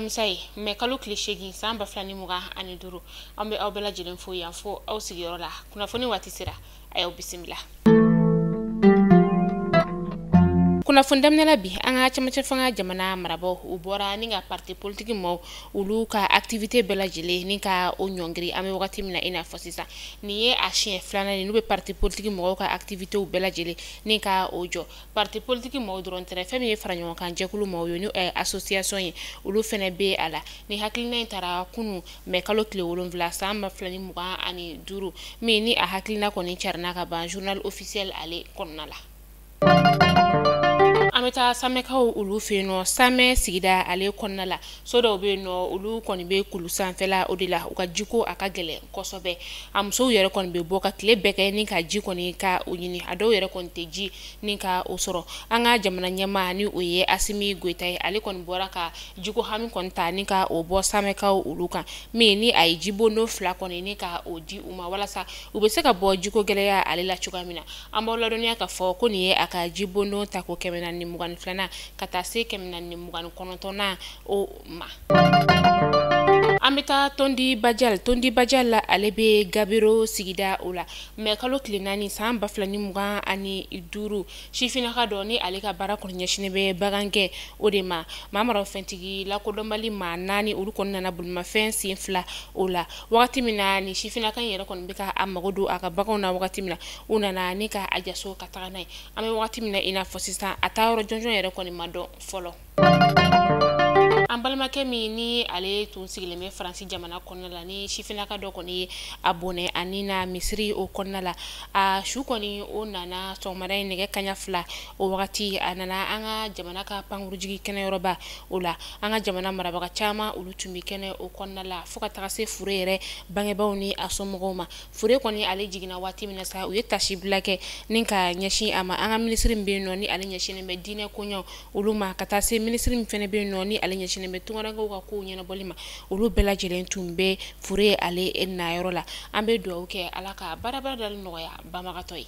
alamisa ye mais kalo tile 8 san 2025 an bɛ aw bɛɛ lajɛlen fo yan fo aw sigiyɔrɔ la kunnafoni waati sera a y'aw bisimila. Kunnafoni daminɛ bi an ka cɛmancɛ fanga jamana marabagaw u bɔra ni ka parti politique maaw olu ka activité bɛɛ lajɛlen ni ka o ɲɔngiri an bɛ wagati min na i n'a fɔ sisan ni ye a siɲɛ filanan ye n'u bɛ parti politique mɔgɔw ka activité bɛɛ lajɛlen ni ka o jɔ parti politique mɔgɔw dɔrɔn tɛ fɛn min ye fara ɲɔgɔn kan jɛkulu mɔgɔw ye ni association ye olu fɛnɛ bɛ a la ni hakilina in taara kunu mais kalo tile 7 san 2025 min ni a hakilina kɔni carina ka ban journal officiel ale kɔnɔna la. Ameta samekaw ulu feno same sigida ale kɔnɔna la so dɔw bɛ no ulu kɔni bɛ kulu sanfɛla o de la u ka jiko a ka gɛlɛn kosɛbɛ a musow yɛrɛ kɔni bɛ bɔ ka tile bɛɛ kɛ ni ka ji kɔni ka o ɲini a dɔw yɛrɛ kɔni tɛ ji ni ka o sɔrɔ an ka jamana ɲɛmaa ni o ye Asimi Goita ye ale kɔni bɔra ka jiko hami kɔni ta ni ka o bɔ samekaw ulu kan min ni a ye jibo no fila kɔni ni ka o di u ma walasa u bɛ se ka bɔ jiko gɛlɛya ale la cogoya min na an b'aw ladɔnniya ka fɔ ko nin ye a ka jibo no ta ko 422 ka taa se 429 o ma. An bɛ taa Tondi Bajal la ale bɛ Gabiro sigida o la mais kalo tile 4 san 2025 sifinaka dɔ ni ale ka baara kɔni ɲɛsinnen bɛ bagankɛ o de ma mamaraw fɛntigi lakodɔnbali maa 4 olu kɔni nana bolimafɛn sen 2 o la wagati min na ni sifinaka yɛrɛ kɔni bɛ ka a mago don a ka baganw na wagati min na u nana ni ka a jaso ka taga n'a ye an bɛ wagati min na i n'a fɔ sisan a taa yɔrɔ jɔnjɔn yɛrɛ kɔni ma dɔn fɔlɔ. An balimakɛ min ni ale tun sigilen bɛ Faransi jamana kɔnɔna la ni sifinaka dɔ kɔni ye a bonɛ ani na misiri o kɔnɔna la a su kɔni o nana sɔgɔmada in nɛgɛ kaɲa 2 o wagati a nana an ka jamana ka pankurujigi kɛnɛyɔrɔba o la an ka jamana marabaga caman olu tun bɛ kɛnɛ o kɔnɔna la fo ka taga se fure yɛrɛ bangebaaw ni a somɔgɔw ma fure kɔni ale jiginna waati min na sa u ye tasibila kɛ ni ka ɲɛsin a ma an ka minisiri min bɛ yen nɔ ni ale ɲɛsinnen bɛ diinɛ koɲɛw olu ma ka taa se minisiri min fɛnɛ bɛ yen nɔ ni ale ɲɛsinnen bɛ tungarankew ka kow ɲɛnabɔli ma olu bɛɛ lajɛlen tun bɛ fure ale nayɔrɔ la an bɛ dugawu kɛ ala ka baarabara dali nɔgɔya bamagatɔ ye.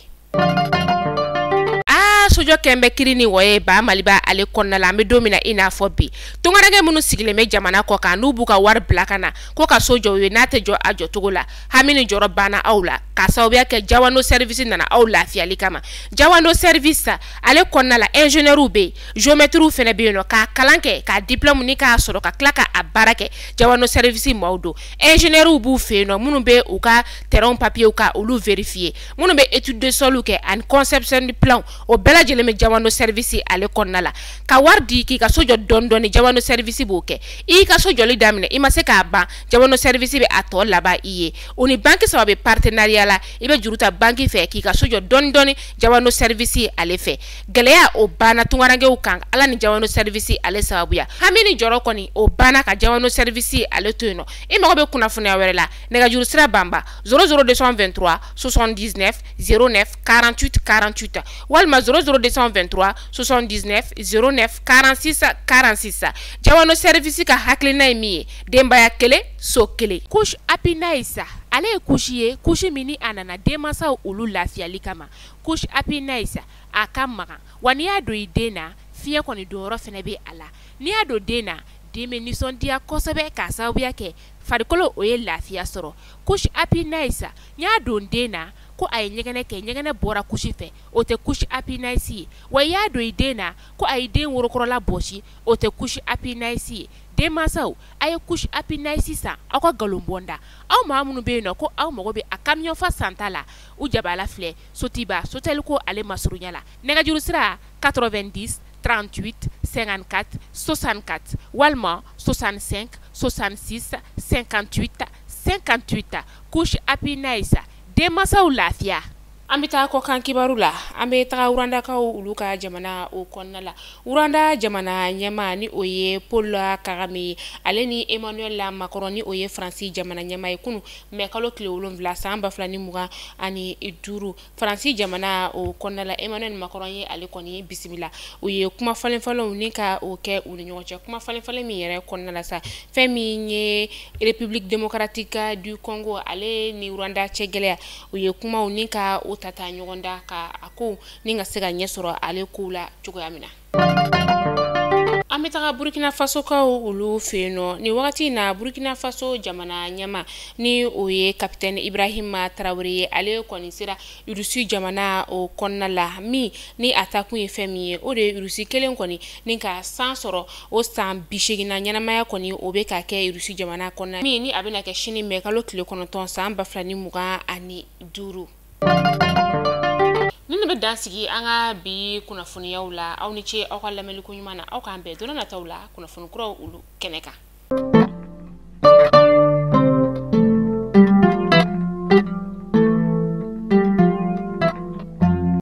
Sojɔ kɛmɛ kiri ni wɔye ba maliba ale kɔnɔna la an bɛ don min na i n'a fɔ bi tungaranke minnu sigilen bɛ jamana kɔ kan n'u b'u ka wari bila ka na ko ka sojɔ ye n'a tɛ jɔ a jɔcogo la hami ni jɔrɔ banna aw la ka sababuya kɛ Jawando service nana aw lafiyali kama Jawando service ale kɔnɔna la ingénieur bɛ yen géomètre fɛnɛ bɛ yen nɔ ka kalan kɛ ka diplôme ni k'a sɔrɔ ka tila ka a baara kɛ Jawando service maaw don ingénieur b'u fɛ yen nɔ minnu bɛ u ka terrain papier ka olu vérifier minnu bɛ étude de sol kɛ ani conception de plan o bɛɛ lajɛlen bɛ Jawando service ale kɔnɔna la ka wari di k'i ka sojɔ dɔɔni Jawando service b'o kɛ i ka sojɔli daminɛ i ma se k'a ban Jawando service bɛ a tɔ laban i ye o ni banque saba bɛ partenariat la i bɛ juru ta banque fɛ k'i ka sojɔ dɔɔni Jawando service ale fɛ gɛlɛya o banna tungarankew kan ala ni Jawando service ale sababuya hami ni jɔrɔ kɔni o banna ka Jawando service ale to yen nɔ i mago bɛ kunnafoniya wɛrɛ la nɛgɛjuru sira banba 00223 79 09 48 48 walima 00223 79 09 46 46 Jawando service ka hakilina ye min ye denbaya kelen so kelen couche happy nice ale ye couche ye couche min ni a nana denmansaw olu lafiyali kama couche happy nice a ka magan wa n'i y'a don i den na fiɲɛ kɔni donyɔrɔ fɛnɛ bɛ a la n'i y'a don den na den bɛ nisɔndiya kosɛbɛ k'a sababuya kɛ farikolo o ye lafiya sɔrɔ couche happy nice n'i y'a don den na ko a ye ɲɛgɛnɛ kɛ ɲɛgɛnɛ bɔra couche fɛ o tɛ couche happy nice ye wa i y'a don i den na ko a ye den worokɔrɔla bɔsi o tɛ couche happy nice ye denmansaw a ye couche happy nice san aw ka galon bɔnda aw maa minnu bɛ yen nɔ ko aw mago bɛ a camion fa santa la u jabala filɛ sotiba sotɛli ko ale masurunya la nɛgɛjuru sira 90 38 54 64 walima 65 66 58 58 couche happy nice denmansaw lafiya. An bɛ taa kɔkan kibaru la an bɛ taga Wurandakaw olu ka jamana o kɔnɔna la Wuranda jamana ɲɛmaa ni o ye Paul Kagame ale ni Emmanuel Macron ni o ye Faransi jamana ɲɛmaa ye kunu mais kalo tile 7 san 2025 Faransi jamana o kɔnɔna la Emmanuel Macron ye ale kɔni bisimila o ye kuma falenfalenw ni ka o kɛ u ni ɲɔgɔn cɛ kuma falenfalen min yɛrɛ kɔnɔna la sa fɛn min ye République démocratique du Congo ale ni Wuranda cɛ gɛlɛya o ye kumaw ni ka o tata ɲɔgɔn da ka a ko ni ka se ka ɲɛ sɔrɔ ale ko la cogoya min na. an bɛ taga Burkina Faso kaw olu fɛ yen ni wagati na Burkina Faso jamana ɲɛma ni o ye capitaine Ibrahima Traoré ale kɔni sera Urusi jamana o kɔnɔna la min ni atakun ye fɛn min ye o de Urusi kelen kɔni ni ka san sɔrɔ o san 80 na ɲɛnamaya kɔni o bɛ ka kɛ Urusi jamana kɔnɔna min ni a bɛna kɛ sini mɛ kalo tile 9 san 2025 ni ne bɛ dan sigi an ka bi kunnafoniyaw la aw ni ce aw ka lamɛnliko ɲuman na aw k'an bɛn donna nataw la kunnafoni kuraw olu kɛnɛ kan